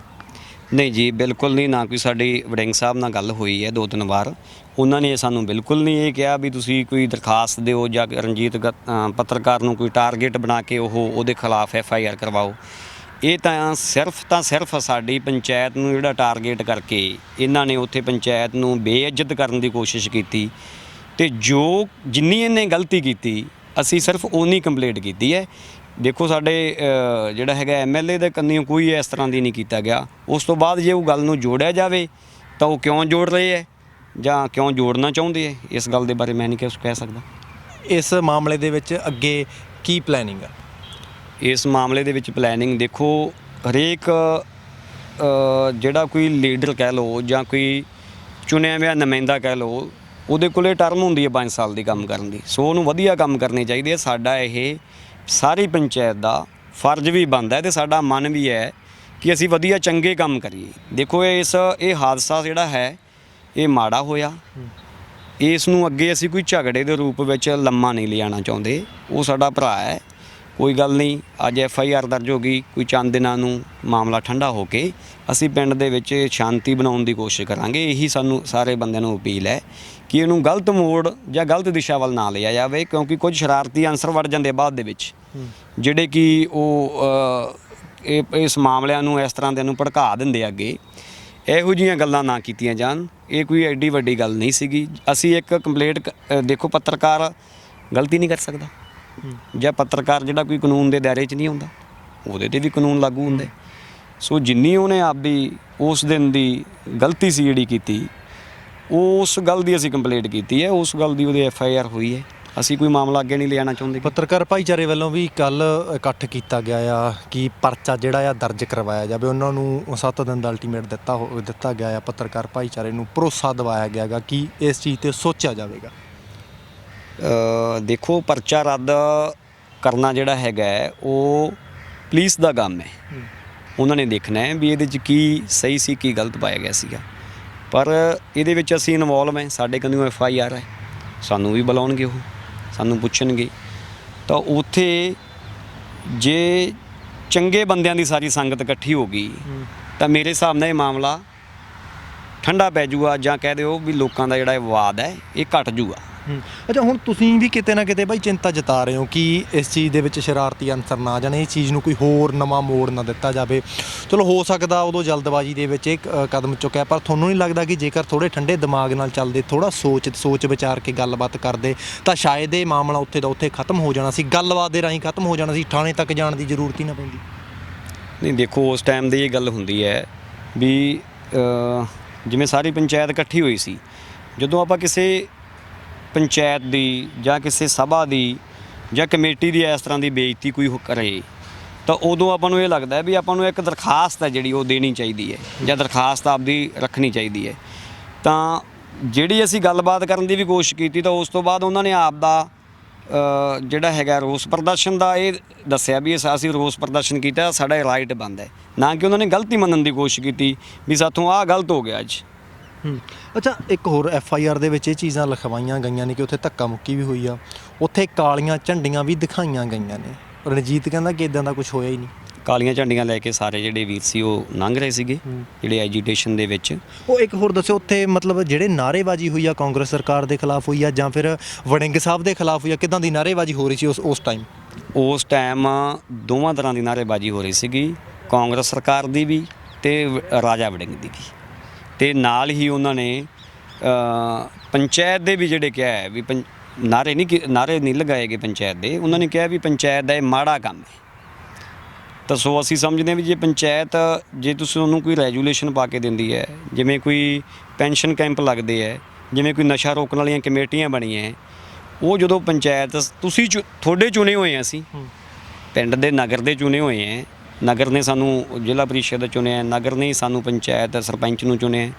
ਨਹੀਂ ਜੀ, ਬਿਲਕੁਲ ਨਹੀਂ। ਨਾ ਕੋਈ ਸਾਡੀ ਵੜਿੰਗ ਸਾਹਿਬ ਨਾਲ ਗੱਲ ਹੋਈ ਹੈ 2-3 ਵਾਰ। ਉਹਨਾਂ ਨੇ ਸਾਨੂੰ ਬਿਲਕੁਲ ਨਹੀਂ ਇਹ ਕਿਹਾ ਵੀ ਤੁਸੀਂ ਕੋਈ ਦਰਖਾਸਤ ਦਿਓ ਜਾਂ ਰਣਜੀਤ ਪੱਤਰਕਾਰ ਨੂੰ ਕੋਈ ਟਾਰਗੇਟ ਬਣਾ ਕੇ ਉਹਦੇ ਖਿਲਾਫ FIR ਕਰਵਾਓ। ਇਹ ਤਾਂ ਸਿਰਫ ਸਾਡੀ ਪੰਚਾਇਤ ਨੂੰ ਜਿਹੜਾ ਟਾਰਗੇਟ ਕਰਕੇ ਇਹਨਾਂ ਨੇ ਉੱਥੇ ਪੰਚਾਇਤ ਨੂੰ ਬੇਇੱਜ਼ਤ ਕਰਨ ਦੀ ਕੋਸ਼ਿਸ਼ ਕੀਤੀ, ਅਤੇ ਜਿੰਨੀ ਇਹਨੇ ਗਲਤੀ ਕੀਤੀ ਅਸੀਂ ਸਿਰਫ ਓਨੀ ਕੰਪਲੇਂਟ ਕੀਤੀ ਹੈ। ਦੇਖੋ, ਸਾਡੇ ਜਿਹੜਾ ਹੈਗਾ MLA ਦੇ ਕੰਨਿਓ ਕੋਈ ਇਸ ਤਰ੍ਹਾਂ ਦੀ ਨਹੀਂ ਕੀਤਾ ਗਿਆ। ਉਸ ਤੋਂ ਬਾਅਦ ਜੇ ਉਹ ਗੱਲ ਨੂੰ ਜੋੜਿਆ ਜਾਵੇ ਤਾਂ ਉਹ ਕਿਉਂ ਜੋੜ ਰਹੇ ਹੈ ਜਾਂ ਕਿਉਂ ਜੋੜਨਾ ਚਾਹੁੰਦੇ ਹੈ, ਇਸ ਗੱਲ ਦੇ ਬਾਰੇ ਮੈਂ ਨਹੀਂ ਕਹਿ ਸਕਦਾ। ਇਸ ਮਾਮਲੇ ਦੇ ਵਿੱਚ ਅੱਗੇ ਕੀ ਪਲੈਨਿੰਗ ਆ? ਇਸ ਮਾਮਲੇ ਦੇ ਵਿੱਚ ਪਲੈਨਿੰਗ ਦੇਖੋ, ਹਰੇਕ ਜਿਹੜਾ ਕੋਈ ਲੀਡਰ ਕਹਿ ਲਓ ਜਾਂ ਕੋਈ ਚੁਣਿਆ ਹੋਇਆ ਨੁਮਾਇੰਦਾ ਕਹਿ ਲਓ, ਉਹਦੇ ਕੋਲੇ ਟਰਮ ਹੁੰਦੀ ਹੈ 5 ਸਾਲ ਦੀ ਕੰਮ ਕਰਨ ਦੀ। ਸੋ ਉਹਨੂੰ ਵਧੀਆ ਕੰਮ ਕਰਨੇ ਚਾਹੀਦੇ ਆ। ਸਾਡਾ ਇਹ ਸਾਰੀ ਪੰਚਾਇਤ ਦਾ ਫਰਜ਼ ਵੀ ਬਣਦਾ ਹੈ ਅਤੇ ਸਾਡਾ ਮਨ ਵੀ ਹੈ ਕਿ ਅਸੀਂ ਵਧੀਆ ਚੰਗੇ ਕੰਮ ਕਰੀਏ। ਦੇਖੋ, ਇਹ ਹਾਦਸਾ ਜਿਹੜਾ ਹੈ ਇਹ ਮਾੜਾ ਹੋਇਆ। ਇਸ ਨੂੰ ਅੱਗੇ ਅਸੀਂ ਕੋਈ ਝਗੜੇ ਦੇ ਰੂਪ ਵਿੱਚ ਲੰਮਾ ਨਹੀਂ ਲਿਆਉਣਾ ਚਾਹੁੰਦੇ। ਉਹ ਸਾਡਾ ਭਰਾ ਹੈ, ਕੋਈ ਗੱਲ ਨਹੀਂ। ਅੱਜ FIR ਦਰਜ ਹੋ ਗਈ, ਕੋਈ ਚੰਦ ਦਿਨਾਂ ਨੂੰ ਮਾਮਲਾ ਠੰਡਾ ਹੋ ਕੇ ਅਸੀਂ ਪਿੰਡ ਦੇ ਵਿੱਚ ਸ਼ਾਂਤੀ ਬਣਾਉਣ ਦੀ ਕੋਸ਼ਿਸ਼ ਕਰਾਂਗੇ। ਇਹੀ ਸਾਨੂੰ ਸਾਰੇ ਬੰਦਿਆਂ ਨੂੰ ਅਪੀਲ ਹੈ ਕਿ ਇਹਨੂੰ ਗਲਤ ਮੋੜ ਜਾਂ ਗਲਤ ਦਿਸ਼ਾ ਵੱਲ ਨਾ ਲਿਆ ਜਾਵੇ, ਕਿਉਂਕਿ ਕੁਝ ਸ਼ਰਾਰਤੀ ਅਨਸਰ ਵੜ ਜਾਂਦੇ ਬਾਅਦ ਦੇ ਵਿੱਚ, ਜਿਹੜੇ ਕਿ ਉਹ ਇਸ ਮਾਮਲਿਆਂ ਨੂੰ ਇਸ ਤਰ੍ਹਾਂ ਦੇ ਨੂੰ ਭੜਕਾ ਦਿੰਦੇ ਅੱਗੇ। ਇਹੋ ਜਿਹੀਆਂ ਗੱਲਾਂ ਨਾ ਕੀਤੀਆਂ ਜਾਣ। ਇਹ ਕੋਈ ਐਡੀ ਵੱਡੀ ਗੱਲ ਨਹੀਂ ਸੀਗੀ। ਅਸੀਂ ਇੱਕ ਕੰਪਲੇਂਟ, ਦੇਖੋ, ਪੱਤਰਕਾਰ ਗਲਤੀ ਨਹੀਂ ਕਰ ਸਕਦਾ, ਜਾਂ ਪੱਤਰਕਾਰ ਜਿਹੜਾ ਕੋਈ ਕਾਨੂੰਨ ਦੇ ਦਾਇਰੇ 'ਚ ਨਹੀਂ ਆਉਂਦਾ, ਉਹਦੇ 'ਤੇ ਵੀ ਕਾਨੂੰਨ ਲਾਗੂ ਹੁੰਦੇ। ਸੋ ਜਿੰਨੀ ਉਹਨੇ ਆਪਦੀ ਉਸ ਦਿਨ ਦੀ ਗਲਤੀ ਸੀ ਜਿਹੜੀ ਕੀਤੀ, ਉਸ ਗੱਲ ਦੀ ਅਸੀਂ ਕੰਪਲੇਂਟ ਕੀਤੀ ਹੈ, ਉਸ ਗੱਲ ਦੀ ਉਹਦੇ FIR ਹੋਈ ਹੈ। ਅਸੀਂ ਕੋਈ ਮਾਮਲਾ ਅੱਗੇ ਨਹੀਂ ਲਿਆਉਣਾ ਚਾਹੁੰਦੇ। ਪੱਤਰਕਾਰ ਭਾਈਚਾਰੇ ਵੱਲੋਂ ਵੀ ਕੱਲ੍ਹ ਇਕੱਠ ਕੀਤਾ ਗਿਆ ਆ ਕਿ ਪਰਚਾ ਜਿਹੜਾ ਆ ਦਰਜ ਕਰਵਾਇਆ ਜਾਵੇ। ਉਹਨਾਂ ਨੂੰ 7 ਦਿਨ ਦਾ ਅਲਟੀਮੇਟ ਦਿੱਤਾ ਗਿਆ ਆ। ਪੱਤਰਕਾਰ ਭਾਈਚਾਰੇ ਨੂੰ ਭਰੋਸਾ ਦਿਵਾਇਆ ਗਿਆ ਗਾ ਕਿ ਇਸ ਚੀਜ਼ 'ਤੇ ਸੋਚਿਆ ਜਾਵੇਗਾ। ਦੇਖੋ, ਪਰਚਾ ਰੱਦ ਕਰਨਾ ਜਿਹੜਾ ਹੈਗਾ ਉਹ ਪੁਲਿਸ ਦਾ ਕੰਮ ਹੈ, ਉਹਨਾਂ ਨੇ ਦੇਖਣਾ ਹੈ ਵੀ ਇਹਦੇ 'ਚ ਕੀ ਸਹੀ ਸੀ ਕੀ ਗਲਤ ਪਾਇਆ ਗਿਆ ਸੀਗਾ। ਪਰ ਇਹਦੇ ਵਿੱਚ ਅਸੀਂ ਇਨਵੋਲਵ ਹੈ, ਸਾਡੇ ਕੰਨਿਓ FIR ਹੈ, ਸਾਨੂੰ ਵੀ ਬੁਲਾਉਣਗੇ, ਉਹ ਸਾਨੂੰ ਪੁੱਛਣਗੇ। ਤਾਂ ਉੱਥੇ ਜੇ ਚੰਗੇ ਬੰਦਿਆਂ ਦੀ ਸਾਰੀ ਸੰਗਤ ਇਕੱਠੀ ਹੋ ਗਈ ਤਾਂ ਮੇਰੇ ਹਿਸਾਬ ਨਾਲ ਇਹ ਮਾਮਲਾ ਠੰਡਾ ਪੈ ਜੂਗਾ, ਜਾਂ ਕਹਿ ਦਿਓ ਵੀ ਲੋਕਾਂ ਦਾ ਜਿਹੜਾ ਇਹ ਵਿਵਾਦ ਹੈ ਇਹ ਘਟ ਜੂਗਾ। ਅੱਛਾ, ਹੁਣ ਤੁਸੀਂ ਵੀ ਕਿਤੇ ਨਾ ਕਿਤੇ ਬਾਈ ਚਿੰਤਾ ਜਤਾ ਰਹੇ ਹੋ ਕਿ ਇਸ ਚੀਜ਼ ਦੇ ਵਿੱਚ ਸ਼ਰਾਰਤੀ ਅਨਸਰ ਨਾ ਜਾਣ, ਇਹ ਚੀਜ਼ ਨੂੰ ਕੋਈ ਹੋਰ ਨਵਾਂ ਮੋੜ ਨਾ ਦਿੱਤਾ ਜਾਵੇ। ਚਲੋ ਹੋ ਸਕਦਾ ਉਦੋਂ ਜਲਦਬਾਜ਼ੀ ਦੇ ਵਿੱਚ ਇਹ ਕਦਮ ਚੁੱਕਿਆ, ਪਰ ਤੁਹਾਨੂੰ ਨਹੀਂ ਲੱਗਦਾ ਕਿ ਜੇਕਰ ਥੋੜ੍ਹੇ ਠੰਡੇ ਦਿਮਾਗ ਨਾਲ ਚੱਲਦੇ, ਥੋੜ੍ਹਾ ਸੋਚ ਵਿਚਾਰ ਕੇ ਗੱਲਬਾਤ ਕਰਦੇ ਤਾਂ ਸ਼ਾਇਦ ਇਹ ਮਾਮਲਾ ਉੱਥੇ ਦਾ ਉੱਥੇ ਖਤਮ ਹੋ ਜਾਣਾ ਸੀ, ਗੱਲਬਾਤ ਦੇ ਰਾਹੀਂ ਖਤਮ ਹੋ ਜਾਣਾ ਸੀ, ਥਾਣੇ ਤੱਕ ਜਾਣ ਦੀ ਜ਼ਰੂਰਤ ਹੀ ਨਾ ਪੈਂਦੀ? ਨਹੀਂ ਦੇਖੋ, ਉਸ ਟਾਈਮ ਦੀ ਇਹ ਗੱਲ ਹੁੰਦੀ ਹੈ ਵੀ ਜਿਵੇਂ ਸਾਰੀ ਪੰਚਾਇਤ ਇਕੱਠੀ ਹੋਈ ਸੀ, ਜਦੋਂ ਆਪਾਂ ਕਿਸੇ ਪੰਚਾਇਤ ਦੀ ਜਾਂ ਕਿਸੇ ਸਭਾ ਦੀ ਜਾਂ ਕਮੇਟੀ ਦੀ ਇਸ ਤਰ੍ਹਾਂ ਦੀ ਬੇਇੱਜ਼ਤੀ ਕੋਈ ਕਰੇ ਤਾਂ ਉਦੋਂ ਆਪਾਂ ਨੂੰ ਇਹ ਲੱਗਦਾ ਹੈ ਵੀ ਆਪਾਂ ਨੂੰ ਇੱਕ ਦਰਖਾਸਤ ਹੈ ਜਿਹੜੀ ਉਹ ਦੇਣੀ ਚਾਹੀਦੀ ਹੈ, ਜਾਂ ਦਰਖਾਸਤ ਆਪਦੀ ਰੱਖਣੀ ਚਾਹੀਦੀ ਹੈ। ਤਾਂ ਜਿਹੜੀ ਅਸੀਂ ਗੱਲਬਾਤ ਕਰਨ ਦੀ ਵੀ ਕੋਸ਼ਿਸ਼ ਕੀਤੀ ਤਾਂ ਉਸ ਤੋਂ ਬਾਅਦ ਉਹਨਾਂ ਨੇ ਆਪ ਦਾ ਜਿਹੜਾ ਹੈਗਾ ਰੋਸ ਪ੍ਰਦਰਸ਼ਨ ਦਾ ਇਹ ਦੱਸਿਆ ਵੀ ਅਸੀਂ ਰੋਸ ਪ੍ਰਦਰਸ਼ਨ ਕੀਤਾ, ਸਾਡਾ ਇਹ ਰਾਈਟ ਬਣਦਾ ਹੈ, ਨਾ ਕਿ ਉਹਨਾਂ ਨੇ ਗਲਤੀ ਮੰਨਣ ਦੀ ਕੋਸ਼ਿਸ਼ ਕੀਤੀ ਵੀ ਸਾਥੋਂ ਆਹ ਗਲਤ ਹੋ ਗਿਆ ਅੱਜ। ਅੱਛਾ, ਇੱਕ ਹੋਰ FIR ਦੇ ਵਿੱਚ ਇਹ ਚੀਜ਼ਾਂ ਲਿਖਵਾਈਆਂ ਗਈਆਂ ਨੇ ਕਿ ਉੱਥੇ ਧੱਕਾ ਮੁੱਕੀ ਵੀ ਹੋਈ ਆ, ਉੱਥੇ ਕਾਲੀਆਂ ਝੰਡੀਆਂ ਵੀ ਦਿਖਾਈਆਂ ਗਈਆਂ ਨੇ। ਰਣਜੀਤ ਕਹਿੰਦਾ ਕਿ ਇਦਾਂ ਦਾ ਕੁਝ ਹੋਇਆ ਹੀ ਨਹੀਂ। ਕਾਲੀਆਂ ਝੰਡੀਆਂ ਲੈ ਕੇ ਸਾਰੇ ਜਿਹੜੇ ਵੀਰ ਸੀ ਉਹ ਲੰਘ ਰਹੇ ਸੀਗੇ, ਜਿਹੜੇ ਐਜੀਟੇਸ਼ਨ ਦੇ ਵਿੱਚ। ਉਹ ਇੱਕ ਹੋਰ ਦੱਸਿਓ, ਉੱਥੇ ਮਤਲਬ ਜਿਹੜੇ ਨਾਅਰੇਬਾਜ਼ੀ ਹੋਈ ਆ ਕਾਂਗਰਸ ਸਰਕਾਰ ਦੇ ਖਿਲਾਫ ਹੋਈ ਆ ਜਾਂ ਫਿਰ ਵੜਿੰਗ ਸਾਹਿਬ ਦੇ ਖਿਲਾਫ ਹੋਈ ਆ, ਕਿੱਦਾਂ ਦੀ ਨਾਅਰੇਬਾਜ਼ੀ ਹੋ ਰਹੀ ਸੀ ਉਸ ਟਾਈਮ? ਉਸ ਟਾਈਮ ਦੋਵਾਂ ਤਰ੍ਹਾਂ ਦੀ ਨਾਅਰੇਬਾਜ਼ੀ ਹੋ ਰਹੀ ਸੀਗੀ, ਕਾਂਗਰਸ ਸਰਕਾਰ ਦੀ ਵੀ ਤੇ ਰਾਜਾ ਵੜਿੰਗ ਦੀ ਵੀ। ਅਤੇ ਨਾਲ ਹੀ ਉਹਨਾਂ ਨੇ ਪੰਚਾਇਤ ਦੇ ਵੀ ਜਿਹੜੇ ਕਿਹਾ ਹੈ ਵੀ ਨਾਅਰੇ ਨਹੀਂ ਲਗਾਏ ਗਏ ਪੰਚਾਇਤ ਦੇ, ਉਹਨਾਂ ਨੇ ਕਿਹਾ ਵੀ ਪੰਚਾਇਤ ਦਾ ਇਹ ਮਾੜਾ ਕੰਮ ਹੈ। ਤਾਂ ਸੋ ਅਸੀਂ ਸਮਝਦੇ ਹਾਂ ਵੀ ਜੇ ਪੰਚਾਇਤ, ਜੇ ਤੁਸੀਂ ਉਹਨੂੰ ਕੋਈ ਰੈਜੂਲੇਸ਼ਨ ਪਾ ਕੇ ਦਿੰਦੀ ਹੈ, ਜਿਵੇਂ ਕੋਈ ਪੈਨਸ਼ਨ ਕੈਂਪ ਲੱਗਦੇ ਹੈ, ਜਿਵੇਂ ਕੋਈ ਨਸ਼ਾ ਰੋਕਣ ਵਾਲੀਆਂ ਕਮੇਟੀਆਂ ਬਣੀਆਂ, ਉਹ ਜਦੋਂ ਪੰਚਾਇਤ ਤੁਸੀਂ ਤੁਹਾਡੇ ਚੁਣੇ ਹੋਏ ਆ, ਅਸੀਂ ਪਿੰਡ ਦੇ ਨਗਰ ਦੇ ਚੁਣੇ ਹੋਏ ਹੈ, ਨਗਰ ਨੇ ਸਾਨੂੰ ਜ਼ਿਲ੍ਹਾ ਪ੍ਰੀਸ਼ਦ ਚੁਣਿਆ, ਨਗਰ ਨੇ ਸਾਨੂੰ ਪੰਚਾਇਤ ਸਰਪੰਚ ਨੂੰ ਚੁਣਿਆ,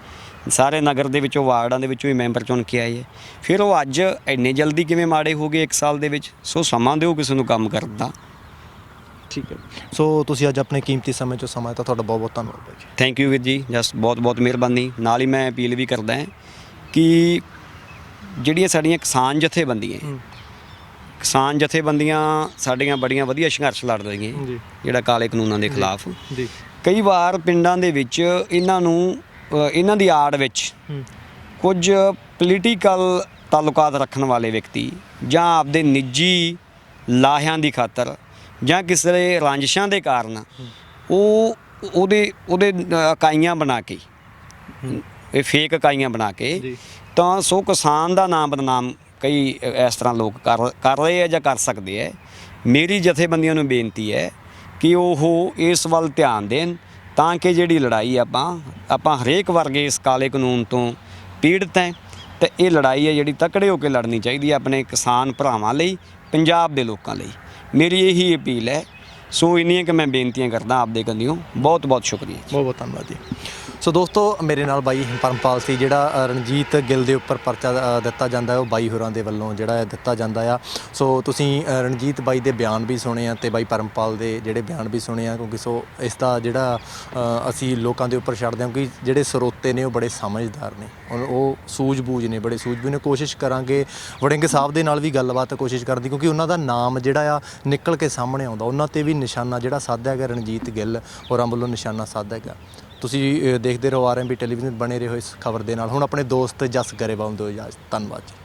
ਸਾਰੇ ਨਗਰ ਦੇ ਵਿੱਚੋਂ ਵਾਰਡਾਂ ਦੇ ਵਿੱਚੋਂ ਹੀ ਮੈਂਬਰ ਚੁਣ ਕੇ ਆਏ ਹੈ। ਫਿਰ ਉਹ ਅੱਜ ਇੰਨੇ ਜਲਦੀ ਕਿਵੇਂ ਮਾੜੇ ਹੋ ਗਏ 1 ਸਾਲ ਦੇ ਵਿੱਚ? ਸੋ ਸਮਾਂ ਦਿਓ ਕਿਸੇ ਨੂੰ ਕੰਮ ਕਰਨ ਦਾ। ਠੀਕ ਹੈ, ਸੋ ਤੁਸੀਂ ਅੱਜ ਆਪਣੇ ਕੀਮਤੀ ਸਮੇਂ 'ਚੋਂ ਸਮਾਂ ਦਿੱਤਾ, ਤੁਹਾਡਾ ਬਹੁਤ ਬਹੁਤ ਧੰਨਵਾਦ ਬਾਈ ਜੀ। ਥੈਂਕ ਯੂ ਵੀਰ ਜੀ, ਜਸਟ ਬਹੁਤ ਬਹੁਤ ਮਿਹਰਬਾਨੀ। ਨਾਲ ਹੀ ਮੈਂ ਅਪੀਲ ਵੀ ਕਰਦਾ ਹਾਂ ਕਿ ਜਿਹੜੀਆਂ ਸਾਡੀਆਂ ਕਿਸਾਨ ਜਥੇਬੰਦੀਆਂ ਸਾਡੀਆਂ ਬੜੀਆਂ ਵਧੀਆ ਸੰਘਰਸ਼ ਲੜ ਰਹੀਆਂ ਜੀ, ਜਿਹੜਾ ਕਾਲੇ ਕਾਨੂੰਨਾਂ ਦੇ ਖਿਲਾਫ। ਜੀ, ਕਈ ਵਾਰ ਪਿੰਡਾਂ ਦੇ ਵਿੱਚ ਇਹਨਾਂ ਦੀ ਆੜ ਵਿੱਚ ਕੁਝ ਪੋਲੀਟੀਕਲ ਤਾਲੁਕਾਤ ਰੱਖਣ ਵਾਲੇ ਵਿਅਕਤੀ ਜਾਂ ਆਪਦੇ ਨਿੱਜੀ ਲਾਹਿਆਂ ਦੀ ਖਾਤਰ ਜਾਂ ਕਿਸੇ ਰੰਜਿਸ਼ਾਂ ਦੇ ਕਾਰਨ ਉਹਦੇ ਇਕਾਈਆਂ ਬਣਾ ਕੇ, ਇਹ ਫੇਕ ਇਕਾਈਆਂ ਬਣਾ ਕੇ, ਤਾਂ ਸੋ ਕਿਸਾਨ ਦਾ ਨਾਮ ਬਦਨਾਮ ਕਈ ਇਸ ਤਰ੍ਹਾਂ ਲੋਕ ਕਰ ਰਹੇ ਆ ਜਾਂ ਕਰ ਸਕਦੇ ਹੈ। ਮੇਰੀ ਜਥੇਬੰਦੀਆਂ ਨੂੰ ਬੇਨਤੀ ਹੈ ਕਿ ਉਹ ਇਸ ਵੱਲ ਧਿਆਨ ਦੇਣ ਤਾਂ ਕਿ ਜਿਹੜੀ ਲੜਾਈ ਆਪਾਂ ਹਰੇਕ ਵਰਗੇ ਇਸ ਕਾਲੇ ਕਾਨੂੰਨ ਤੋਂ ਪੀੜਤ ਹੈ, ਅਤੇ ਇਹ ਲੜਾਈ ਹੈ ਜਿਹੜੀ ਤਕੜੇ ਹੋ ਕੇ ਲੜਨੀ ਚਾਹੀਦੀ ਹੈ ਆਪਣੇ ਕਿਸਾਨ ਭਰਾਵਾਂ ਲਈ, ਪੰਜਾਬ ਦੇ ਲੋਕਾਂ ਲਈ। ਮੇਰੀ ਇਹੀ ਅਪੀਲ ਹੈ। ਸੋ ਇੰਨੀਆਂ ਕਿ ਮੈਂ ਬੇਨਤੀਆਂ ਕਰਦਾ ਆਪਦੇ ਕੰਨਿਓ। ਬਹੁਤ ਬਹੁਤ ਸ਼ੁਕਰੀਆ ਜੀ, ਬਹੁਤ ਬਹੁਤ ਧੰਨਵਾਦ ਜੀ। ਸੋ ਦੋਸਤੋ, ਮੇਰੇ ਨਾਲ ਬਾਈ ਪਰਮਪਾਲ ਸੀ, ਜਿਹੜਾ ਰਣਜੀਤ ਗਿੱਲ ਦੇ ਉੱਪਰ ਪਰਚਾ ਦਿੱਤਾ ਜਾਂਦਾ, ਉਹ ਬਾਈ ਹੋਰਾਂ ਦੇ ਵੱਲੋਂ ਜਿਹੜਾ ਦਿੱਤਾ ਜਾਂਦਾ ਆ। ਸੋ ਤੁਸੀਂ ਰਣਜੀਤ ਬਾਈ ਦੇ ਬਿਆਨ ਵੀ ਸੁਣੇ ਆ ਅਤੇ ਬਾਈ ਪਰਮਪਾਲ ਦੇ ਜਿਹੜੇ ਬਿਆਨ ਵੀ ਸੁਣੇ ਆ, ਕਿਉਂਕਿ ਸੋ ਇਸ ਦਾ ਜਿਹੜਾ ਅਸੀਂ ਲੋਕਾਂ ਦੇ ਉੱਪਰ ਛੱਡਦੇ ਹਾਂ, ਕਿਉਂਕਿ ਜਿਹੜੇ ਸਰੋਤੇ ਨੇ ਉਹ ਬੜੇ ਸਮਝਦਾਰ ਨੇ, ਉਹ ਸੂਝ-ਬੂਝ ਨੇ, ਬੜੇ ਸੂਝ-ਬੂਝ ਨੇ। ਕੋਸ਼ਿਸ਼ ਕਰਾਂਗੇ ਵੜਿੰਗ ਸਾਹਿਬ ਦੇ ਨਾਲ ਵੀ ਗੱਲਬਾਤ ਕੋਸ਼ਿਸ਼ ਕਰਦੀ, ਕਿਉਂਕਿ ਉਹਨਾਂ ਦਾ ਨਾਮ ਜਿਹੜਾ ਆ ਨਿਕਲ ਕੇ ਸਾਹਮਣੇ ਆਉਂਦਾ, ਉਹਨਾਂ 'ਤੇ ਵੀ ਨਿਸ਼ਾਨਾ ਜਿਹੜਾ ਸਾਧਿਆ ਹੈਗਾ, ਰਣਜੀਤ ਗਿੱਲ ਹੋਰਾਂ ਵੱਲੋਂ ਨਿਸ਼ਾਨਾ ਸਾਧਿਆ ਹੈਗਾ। ਤੁਸੀਂ ਦੇਖਦੇ ਰਹੋ RMB ਟੈਲੀਵਿਜ਼ਨ, ਬਣੇ ਰਹੋ ਇਸ ਖਬਰ ਦੇ ਨਾਲ। ਹੁਣ ਆਪਣੇ ਦੋਸਤ ਜਸ ਗਰੇਵਾਲ ਨੂੰ ਦਿਓ ਇਜਾਜ਼ਤ। ਧੰਨਵਾਦ ਜੀ।